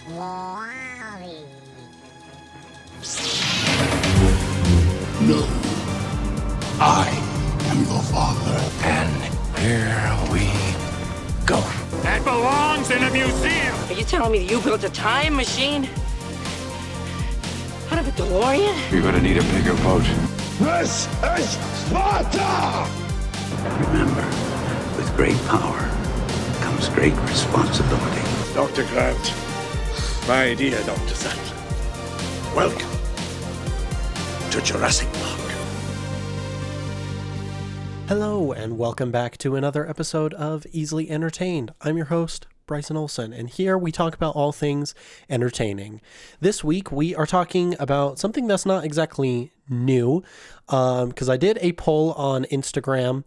Wally. No. I am the father. And here we go. That belongs in a museum! Are you telling me that you built a time machine? Out of a DeLorean? You're gonna need a bigger boat. This is Sparta! Remember, with great power comes great responsibility. Dr. Grant, my dear Dr. Sattler, welcome to Jurassic Park. Hello, and welcome back to another episode of Easily Entertained. I'm your host, Bryson Olson, and here we talk about all things entertaining. This week, we are talking about something that's not exactly new, because I did a poll on Instagram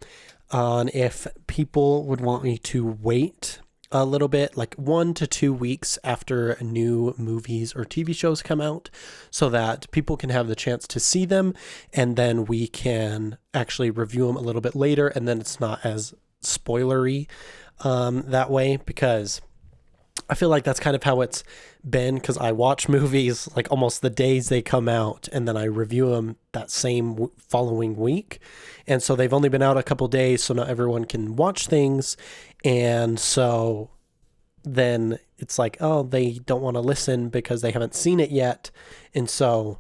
on if people would want me to wait a little bit, like 1 to 2 weeks after new movies or TV shows come out, so that people can have the chance to see them, and then we can actually review them a little bit later, and then it's not as spoilery that way, because I feel like that's kind of how it's been, because I watch movies like almost the days they come out, and then I review them that same following week. And so they've only been out a couple days, so not everyone can watch things. And so then it's like, oh, they don't want to listen because they haven't seen it yet. And so,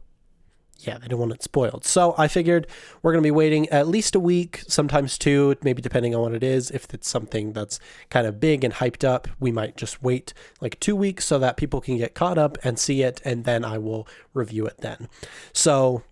yeah, they don't want it spoiled. So I figured we're going to be waiting at least a week, sometimes 2, maybe depending on what it is. If it's something that's kind of big and hyped up, we might just wait like 2 weeks so that people can get caught up and see it, and then I will review it then. So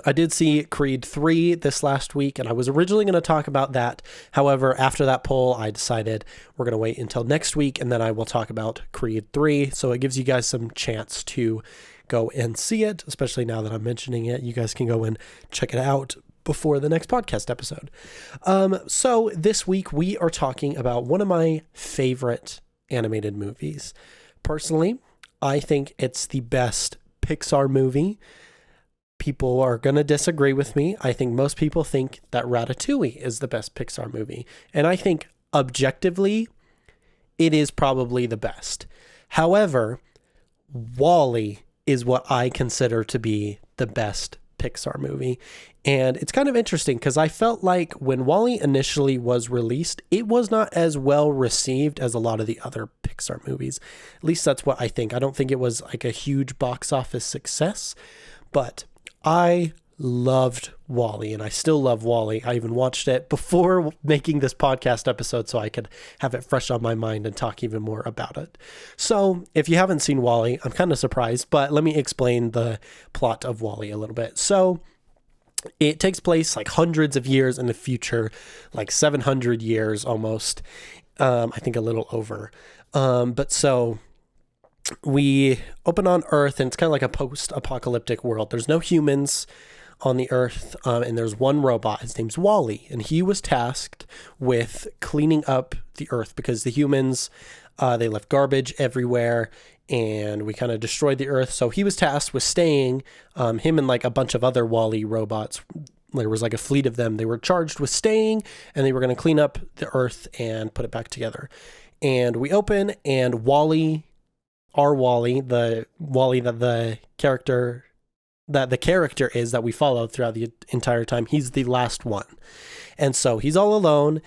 I did see Creed 3 this last week, and I was originally going to talk about that. However, after that poll, I decided we're going to wait until next week, and then I will talk about Creed 3. So it gives you guys some chance to go and see it, especially now that I'm mentioning it. You guys can go and check it out before the next podcast episode. So this week we are talking about one of my favorite animated movies. Personally, I think it's the best Pixar movie. People are going to disagree with me. I think most people think that Ratatouille is the best Pixar movie. And I think objectively, it is probably the best. However, Wall-E is what I consider to be the best Pixar movie. And it's kind of interesting because I felt like when Wall-E initially was released, it was not as well received as a lot of the other Pixar movies. At least that's what I think. I don't think it was like a huge box office success, but I loved Wall-E, and I still love Wall-E. I even watched it before making this podcast episode so I could have it fresh on my mind and talk even more about it. So if you haven't seen Wall-E, I'm kind of surprised, but let me explain the plot of Wall-E a little bit. So it takes place like hundreds of years in the future, like 700 years almost, I think a little over. But so we open on Earth, and it's kind of like a post-apocalyptic world. There's no humans on the Earth, and there's one robot. His name's Wall-E, and he was tasked with cleaning up the Earth because the humans, they left garbage everywhere, and we kind of destroyed the Earth. So he was tasked with staying, him and like a bunch of other Wall-E robots. There was like a fleet of them. They were charged with staying, and they were going to clean up the Earth and put it back together. And we open, and Wall-E, our Wall-E, the Wall-E that the character is that we follow throughout the entire time, he's the last one. And so he's all alone,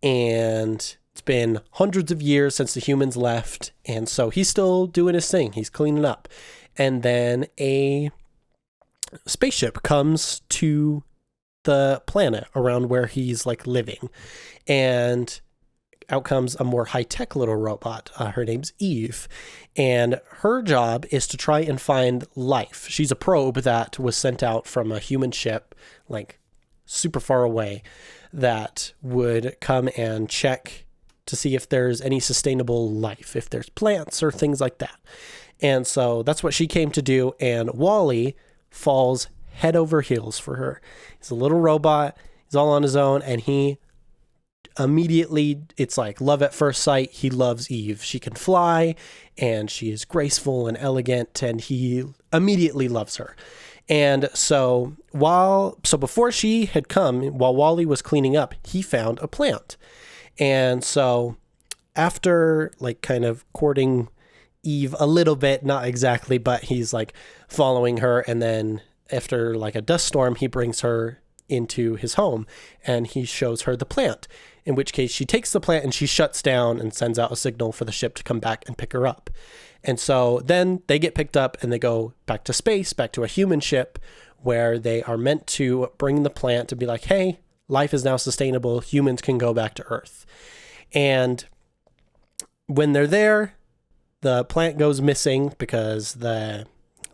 and it's been hundreds of years since the humans left, and so he's still doing his thing. He's cleaning up. And then a spaceship comes to the planet around where he's like living, and out comes a more high-tech little robot. Her name's Eve, and her job is to try and find life. She's a probe that was sent out from a human ship, like super far away, that would come and check to see if there's any sustainable life, if there's plants or things like that. And so that's what she came to do, and Wall-E falls head over heels for her. He's a little robot, he's all on his own, and he immediately, it's like love at first sight. He loves Eve. She can fly, and she is graceful and elegant, and he immediately loves her. And so before she had come, while Wall-E was cleaning up, he found a plant. And so after like kind of courting Eve a little bit, not exactly, but he's like following her. And then after like a dust storm, he brings her into his home and he shows her the plant, in which case she takes the plant and she shuts down and sends out a signal for the ship to come back and pick her up. And so then they get picked up and they go back to space, back to a human ship where they are meant to bring the plant to be like, hey, life is now sustainable. Humans can go back to Earth. And when they're there, the plant goes missing because the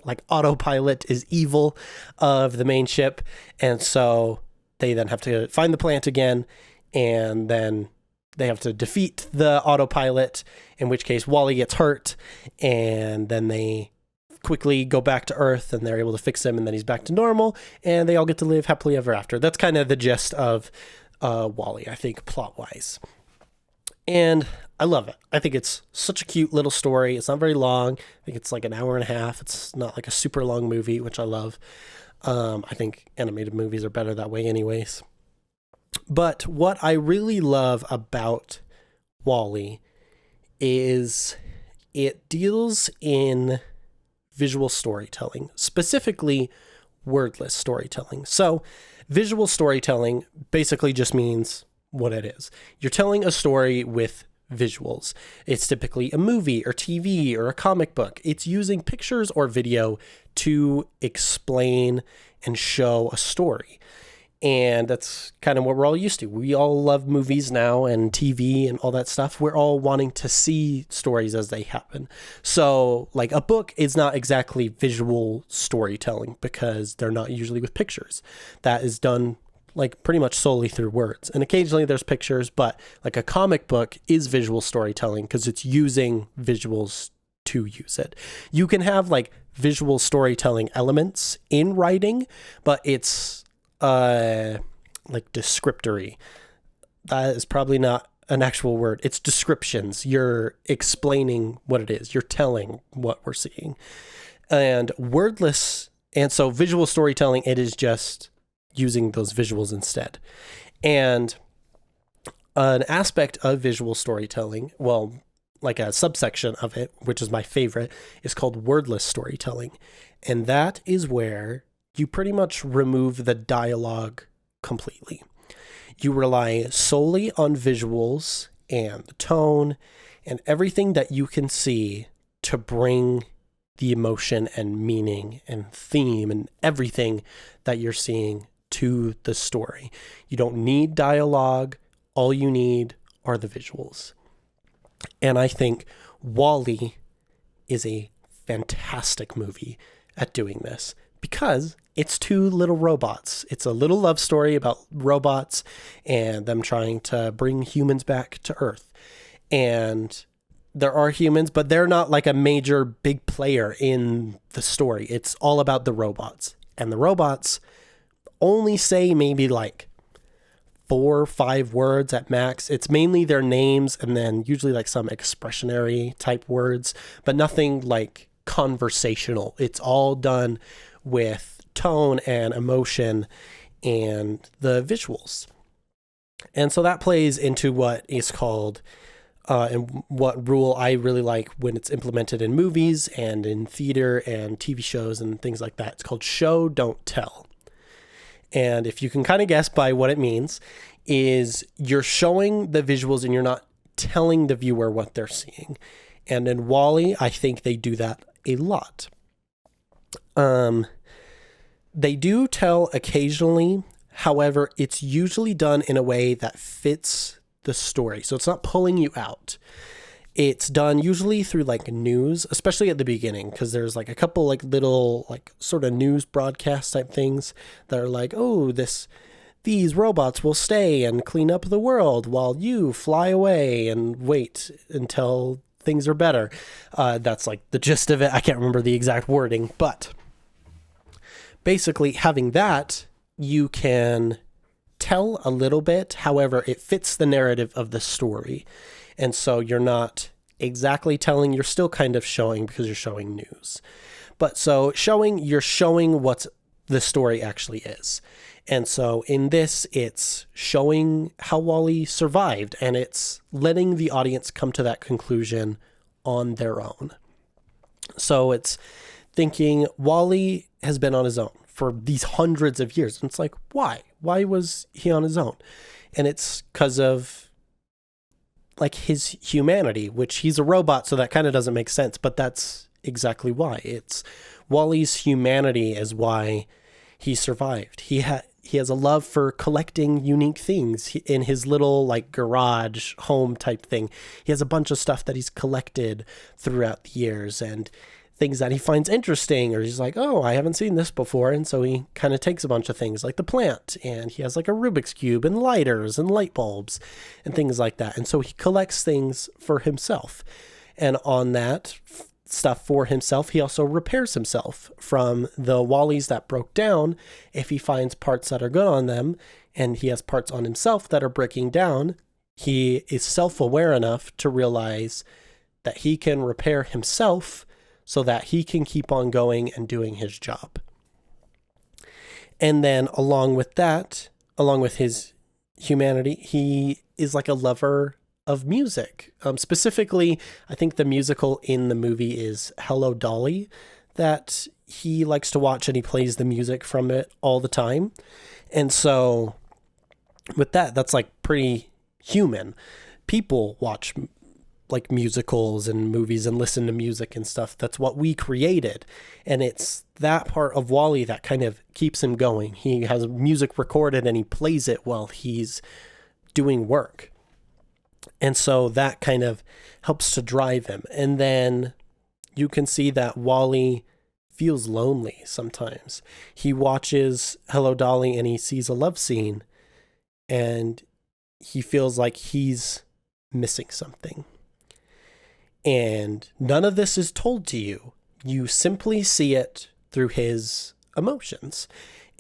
like autopilot is evil of the main ship. And so they then have to find the plant again, and then they have to defeat the autopilot, in which case Wally gets hurt, and then they quickly go back to Earth and they're able to fix him, and then he's back to normal and they all get to live happily ever after. That's kind of the gist of Wally, I think, plot-wise. And I love it. I think it's such a cute little story. It's not very long. I think it's like an hour and a half. It's not like a super long movie, which I love. I think animated movies are better that way anyways. But what I really love about Wall-E is it deals in visual storytelling, specifically wordless storytelling. So visual storytelling basically just means what it is. You're telling a story with visuals. It's typically a movie or TV or a comic book. It's using pictures or video to explain and show a story. And that's kind of what we're all used to. We all love movies now and TV and all that stuff. We're all wanting to see stories as they happen. So like a book is not exactly visual storytelling because they're not usually with pictures. That is done like pretty much solely through words. And occasionally there's pictures, but like a comic book is visual storytelling because it's using visuals to use it. You can have like visual storytelling elements in writing, but it's like descriptory. That is probably not an actual word. It's descriptions. You're explaining what it is. You're telling what we're seeing. And wordless, and so visual storytelling, it is just using those visuals instead. And an aspect of visual storytelling, well, like a subsection of it, which is my favorite, is called wordless storytelling. And that is where you pretty much remove the dialogue completely. You rely solely on visuals and the tone and everything that you can see to bring the emotion and meaning and theme and everything that you're seeing to the story. You don't need dialogue. All you need are the visuals. And I think Wall-E is a fantastic movie at doing this because it's two little robots. It's a little love story about robots and them trying to bring humans back to Earth. And there are humans, but they're not like a major big player in the story. It's all about the robots. And the robots only say maybe like 4 or 5 words at max. It's mainly their names and then usually like some expressionary type words, but nothing like conversational. It's all done with tone and emotion and the visuals. And so that plays into what is called and what rule I really like when it's implemented in movies and in theater and TV shows and things like that. It's called show, don't tell. And if you can kind of guess by what it means, is you're showing the visuals and you're not telling the viewer what they're seeing. And in Wall-E, I think they do that a lot. They do tell occasionally, however, it's usually done in a way that fits the story. So it's not pulling you out. It's done usually through like news, especially at the beginning, because there's like a couple like little like sort of news broadcast type things that are like, oh, these robots will stay and clean up the world while you fly away and wait until things are better. That's like the gist of it. I can't remember the exact wording, but basically having that, you can tell a little bit. However, it fits the narrative of the story. And so you're not exactly telling, you're still kind of showing because you're showing news. But so you're showing what the story actually is. And so in this, it's showing how Wall-E survived and it's letting the audience come to that conclusion on their own. So it's thinking Wally has been on his own for these hundreds of years. And it's like, why? Why was he on his own? And it's because of like his humanity, which he's a robot, so that kind of doesn't make sense, but that's exactly why. It's Wally's humanity is why he survived. He has a love for collecting unique things in his little like garage home type thing. He has a bunch of stuff that he's collected throughout the years and things that he finds interesting, or he's like, oh, I haven't seen this before. And so he kind of takes a bunch of things like the plant, and he has like a Rubik's Cube and lighters and light bulbs and things like that. And so he collects things for himself. And on that stuff for himself, he also repairs himself from the Wallys that broke down. If he finds parts that are good on them, and he has parts on himself that are breaking down, he is self-aware enough to realize that he can repair himself so that he can keep on going and doing his job. And then along with that, along with his humanity, he is like a lover of music. Specifically, I think the musical in the movie is Hello Dolly, that he likes to watch, and he plays the music from it all the time. And so with that, that's like pretty human. People watch like musicals and movies and listen to music and stuff. That's what we created. And it's that part of Wally that kind of keeps him going. He has music recorded and he plays it while he's doing work. And so that kind of helps to drive him. And then you can see that Wally feels lonely sometimes. He watches Hello Dolly and he sees a love scene and he feels like he's missing something. And none of this is told to you. You simply see it through his emotions.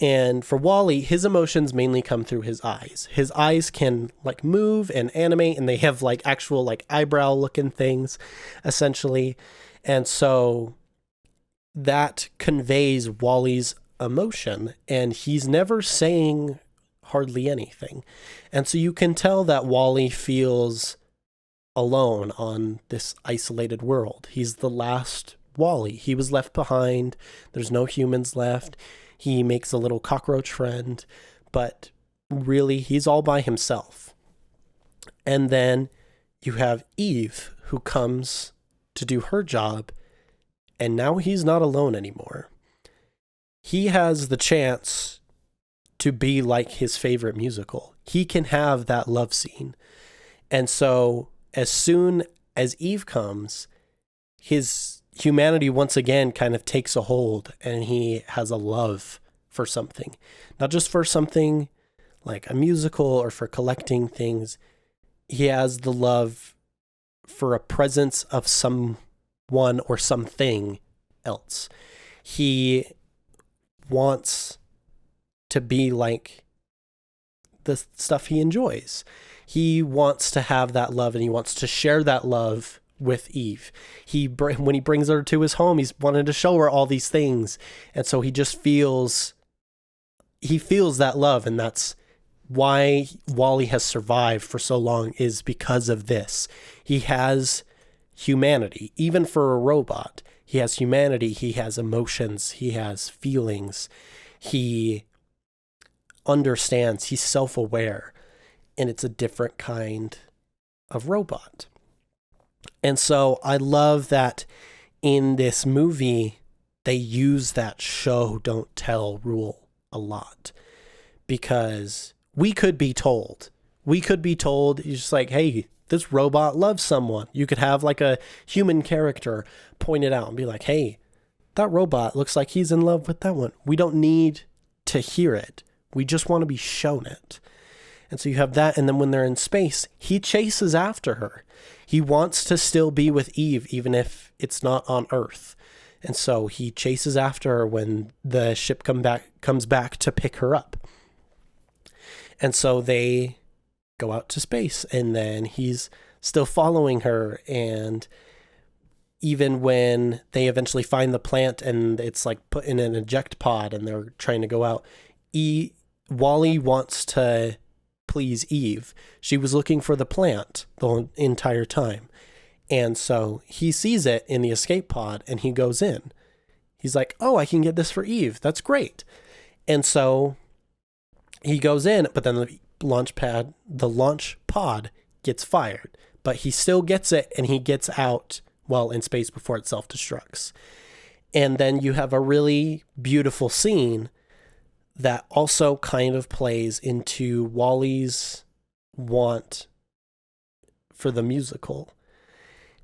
And for Wally, his emotions mainly come through his eyes. His eyes can like move and animate, and they have like actual like eyebrow looking things, essentially. And so that conveys Wally's emotion, and he's never saying hardly anything. And so you can tell that Wally feels alone on this isolated world. He's the last Wally. He was left behind. There's no humans left. He makes a little cockroach friend, but really he's all by himself. And then you have Eve, who comes to do her job, and now he's not alone anymore. He has the chance to be like his favorite musical. He can have that love scene. And so as soon as Eve comes, his humanity once again kind of takes a hold, and he has a love for something. Not just for something like a musical or for collecting things. He has the love for a presence of someone or something else. He wants to be like the stuff he enjoys. He wants to have that love, and he wants to share that love with Eve. When he brings her to his home, he's wanted to show her all these things. And so he just feels that love. And that's why Wally has survived for so long, is because of this. He has humanity, even for a robot. He has humanity. He has emotions. He has feelings. He understands. He's self-aware. And it's a different kind of robot. And so I love that in this movie, they use that show don't tell rule a lot, because we could be told, it's just like, hey, this robot loves someone. You could have like a human character point it out and be like, hey, that robot looks like he's in love with that one. We don't need to hear it. We just want to be shown it. And so you have that. And then when they're in space, he chases after her. He wants to still be with Eve, even if it's not on Earth. And so he chases after her when the ship comes back to pick her up. And so they go out to space, and then he's still following her. And even when they eventually find the plant and it's like put in an eject pod and they're trying to go out, Wally wants to please Eve. She was looking for the plant the entire time. And so he sees it in the escape pod and he goes in. He's like, oh, I can get this for Eve. That's great. And so he goes in, but then the launch pod gets fired. But he still gets it and he gets out while in space before it self-destructs. And then you have a really beautiful scene that also kind of plays into Wall-E's want for the musical.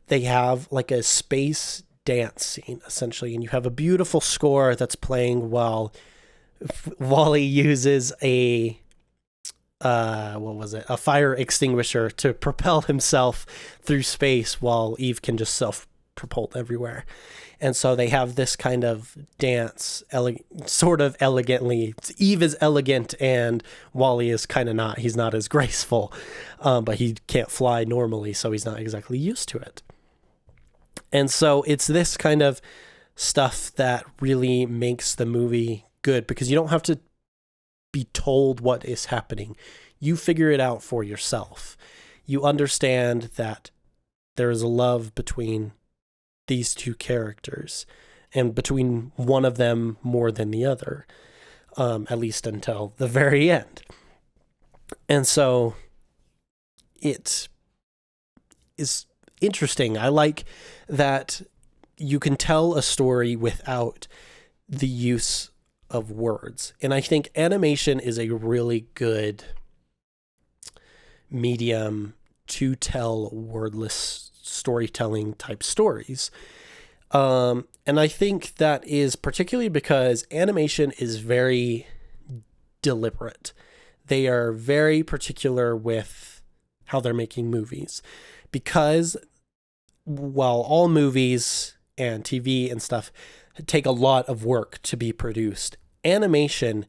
They have like a space dance scene, essentially, and you have a beautiful score that's playing while Wall-E uses a fire extinguisher to propel himself through space while Eve can just self-propel everywhere. And so they have this kind of dance, sort of elegantly. Eve is elegant and Wall-E is kind of not. He's not as graceful, but he can't fly normally, so he's not exactly used to it. And so it's this kind of stuff that really makes the movie good, because you don't have to be told what is happening. You figure it out for yourself. You understand that there is a love between these two characters, and between one of them more than the other, at least until the very end. And so it is interesting. I like that you can tell a story without the use of words. And I think animation is a really good medium to tell wordless storytelling type stories. And I think that is particularly because animation is very deliberate. They are very particular with how they're making movies, because while all movies and TV and stuff take a lot of work to be produced, animation,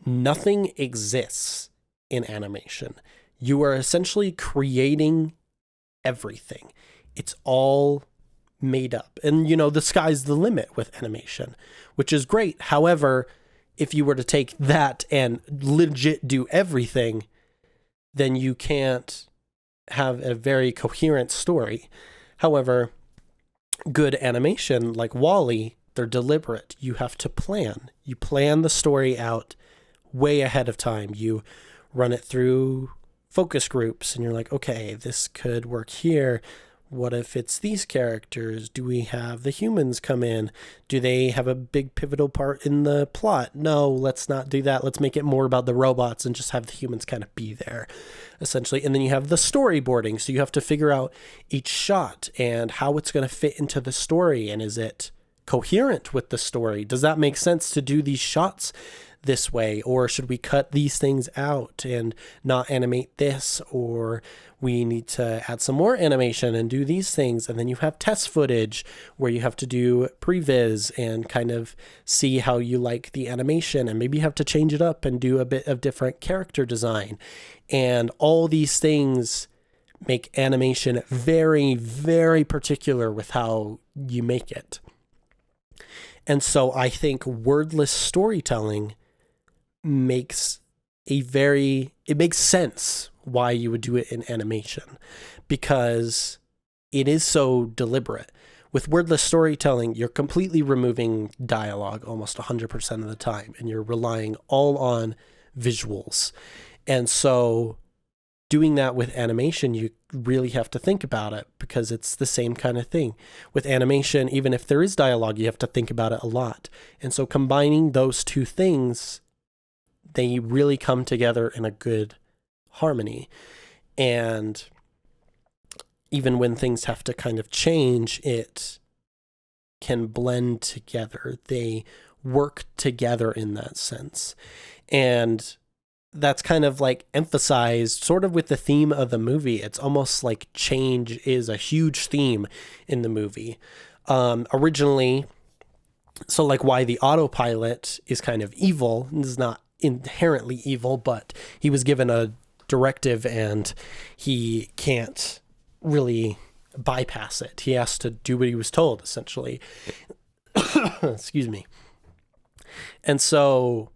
nothing exists in animation. You are essentially creating everything. It's all made up. And, the sky's the limit with animation, which is great. However, if you were to take that and legit do everything, then you can't have a very coherent story. However, good animation like Wall-E, they're deliberate. You have to plan. You plan the story out way ahead of time. You run it through focus groups and you're like, okay, this could work here. What if it's these characters? Do we have the humans come in? Do they have a big pivotal part in the plot? No, let's not do that. Let's make it more about the robots and just have the humans kind of be there, essentially. And then you have the storyboarding. So you have to figure out each shot and how it's going to fit into the story. And is it coherent with the story? Does that make sense to do these shots this way? Or should we cut these things out and not animate this? Or we need to add some more animation and do these things. And then you have test footage where you have to do previs and kind of see how you like the animation, and maybe you have to change it up and do a bit of different character design. And all these things make animation very, very particular with how you make it. And so I think wordless storytelling makes it makes sense why you would do it in animation, because it is so deliberate. With wordless storytelling, you're completely removing dialogue almost 100% of the time, and you're relying all on visuals. And so doing that with animation, you really have to think about it, because it's the same kind of thing. With animation, even if there is dialogue, you have to think about it a lot. And so combining those two things, they really come together in a good harmony. And even when things have to kind of change, it can blend together. They work together in that sense. And that's kind of like emphasized sort of with the theme of the movie. It's almost like change is a huge theme in the movie. Originally, so like why the autopilot is kind of evil, is not inherently evil, but he was given a directive and he can't really bypass it. He has to do what he was told, essentially. Excuse me. And so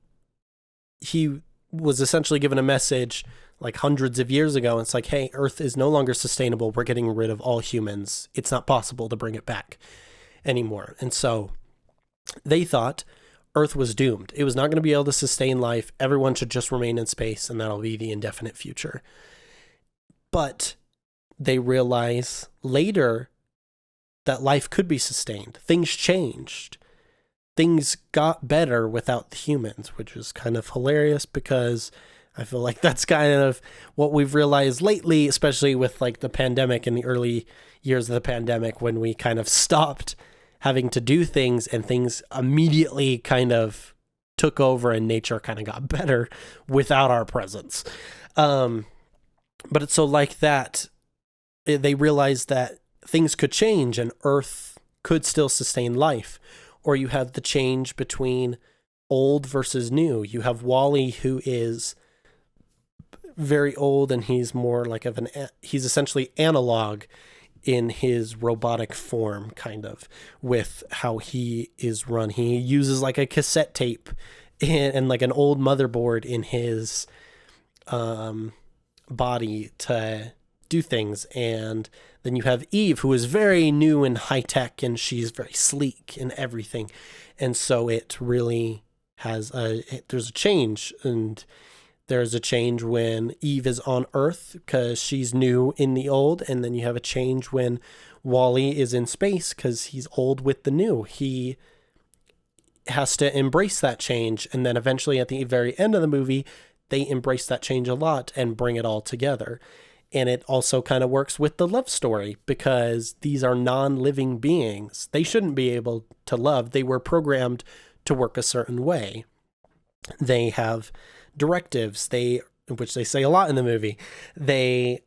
he was essentially given a message, like hundreds of years ago. It's like, hey, Earth is no longer sustainable. We're getting rid of all humans. It's not possible to bring it back anymore. And so they thought Earth was doomed. It was not going to be able to sustain life. Everyone should just remain in space, and that'll be the indefinite future. But they realize later that life could be sustained. Things changed. Things got better without the humans, which is kind of hilarious because I feel like that's kind of what we've realized lately, especially with like the pandemic in the early years of the pandemic, when we kind of stopped having to do things and things immediately kind of took over and nature kind of got better without our presence. But it's so like that, they realized that things could change and Earth could still sustain life. Or you have the change between old versus new. You have Wall-E, who is very old, and he's more like he's essentially analog in his robotic form, kind of, with how he is run. He uses like a cassette tape and like an old motherboard in his body to do things. And then you have Eve, who is very new and high tech, and she's very sleek and everything. And so it really has there's a change, and there's a change when Eve is on Earth because she's new in the old, and then you have a change when Wall-E is in space because he's old with the new. He has to embrace that change, and then eventually at the very end of the movie, they embrace that change a lot and bring it all together. And it also kind of works with the love story because these are non-living beings. They shouldn't be able to love. They were programmed to work a certain way. They have directives, which they say a lot in the movie. They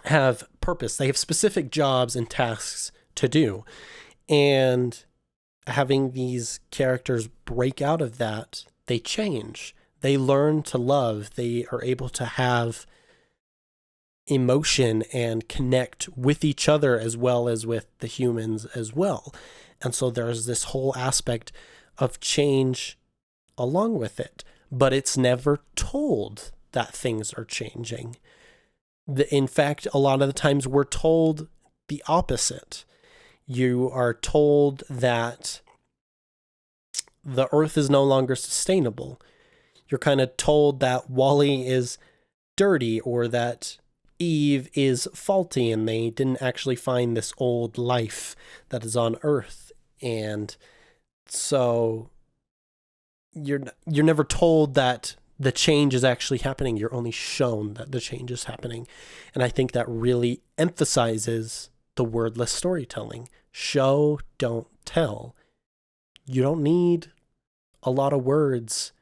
have purpose. They have specific jobs and tasks to do. And having these characters break out of that, they change. They learn to love. They are able to have emotion and connect with each other as well as with the humans as well. And so there's this whole aspect of change along with it, but it's never told that things are changing. In fact, a lot of the times we're told the opposite. You are told that the Earth is no longer sustainable. You're kind of told that Wall-E is dirty, or that Eve is faulty and they didn't actually find this old life that is on Earth. And so you're never told that the change is actually happening. You're only shown that the change is happening. And I think that really emphasizes the wordless storytelling. Show, don't tell. You don't need a lot of words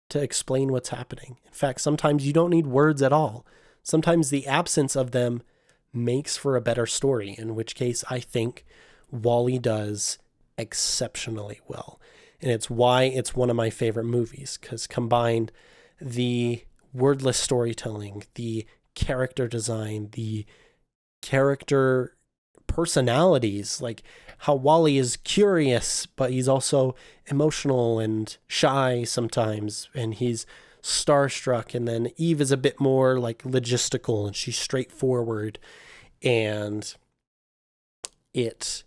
to explain what's happening. In fact, sometimes you don't need words at all. Sometimes the absence of them makes for a better story, in which case I think Wall-E does exceptionally well. And it's why it's one of my favorite movies, because combined the wordless storytelling, the character design, the character personalities, like how Wall-E is curious, but he's also emotional and shy sometimes, and he's starstruck. And then Eve is a bit more like logistical, and she's straightforward, and it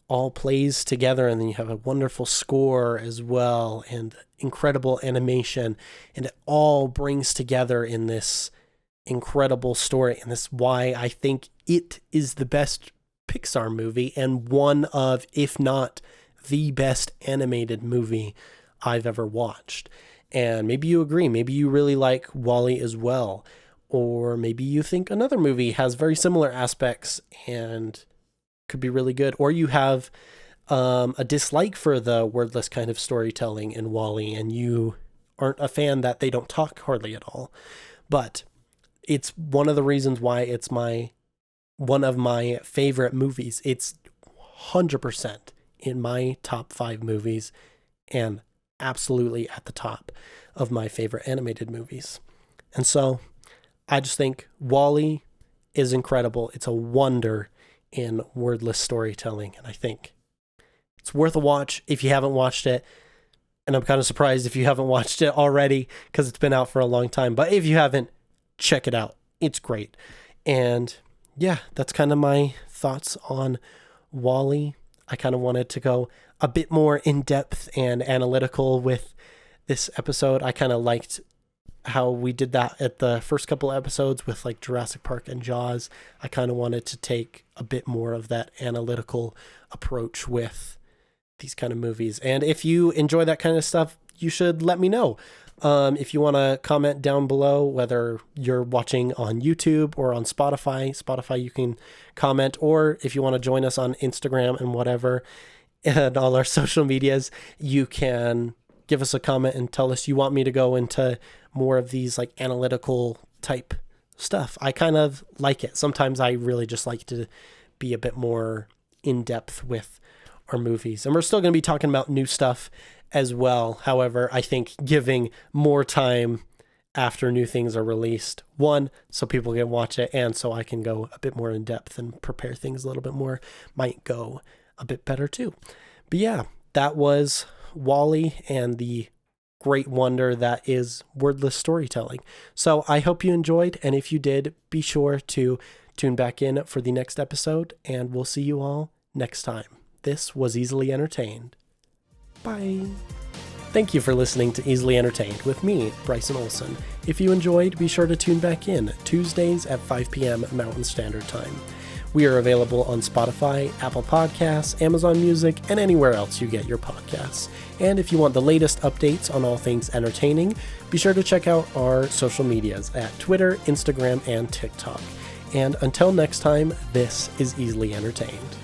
all plays together. And then you have a wonderful score as well, and incredible animation, and it all brings together in this incredible story. And that's why I think it is the best Pixar movie, and one of, if not the best animated movie I've ever watched. And maybe you agree. Maybe you really like Wall-E as well. Or maybe you think another movie has very similar aspects and could be really good. Or you have a dislike for the wordless kind of storytelling in Wall-E, and you aren't a fan that they don't talk hardly at all. But it's one of the reasons why it's one of my favorite movies. It's 100% in my top 5 movies, and absolutely at the top of my favorite animated movies. And so I just think Wall-E is incredible. It's a wonder in wordless storytelling, and I think it's worth a watch if you haven't watched it. And I'm kind of surprised if you haven't watched it already because it's been out for a long time. But if you haven't, check it out. It's great. And yeah, that's kind of my thoughts on WALL-E. I kind of wanted to go a bit more in depth and analytical with this episode. I kind of liked how we did that at the first couple of episodes with like Jurassic Park and Jaws. I kind of wanted to take a bit more of that analytical approach with these kind of movies. And if you enjoy that kind of stuff, you should let me know. If you want to comment down below, whether you're watching on YouTube or on Spotify, you can comment, or if you want to join us on Instagram and whatever, and all our social medias, you can give us a comment and tell us you want me to go into more of these like analytical type stuff. I kind of like it. Sometimes I really just like to be a bit more in depth with our movies, and we're still going to be talking about new stuff as well. However, I think giving more time after new things are released, one, so people can watch it, and so I can go a bit more in depth and prepare things a little bit more, might go a bit better too. But yeah, that was WALL-E and the great wonder that is wordless storytelling. So I hope you enjoyed, and if you did, be sure to tune back in for the next episode, and we'll see you all next time. This was Easily Entertained. Bye. Thank you for listening to Easily Entertained with me, Bryson Olson. If you enjoyed, be sure to tune back in Tuesdays at 5 p.m. Mountain Standard Time. We are available on Spotify, Apple Podcasts, Amazon Music, and anywhere else you get your podcasts. And if you want the latest updates on all things entertaining, be sure to check out our social medias at Twitter, Instagram, and TikTok. And until next time, this is Easily Entertained.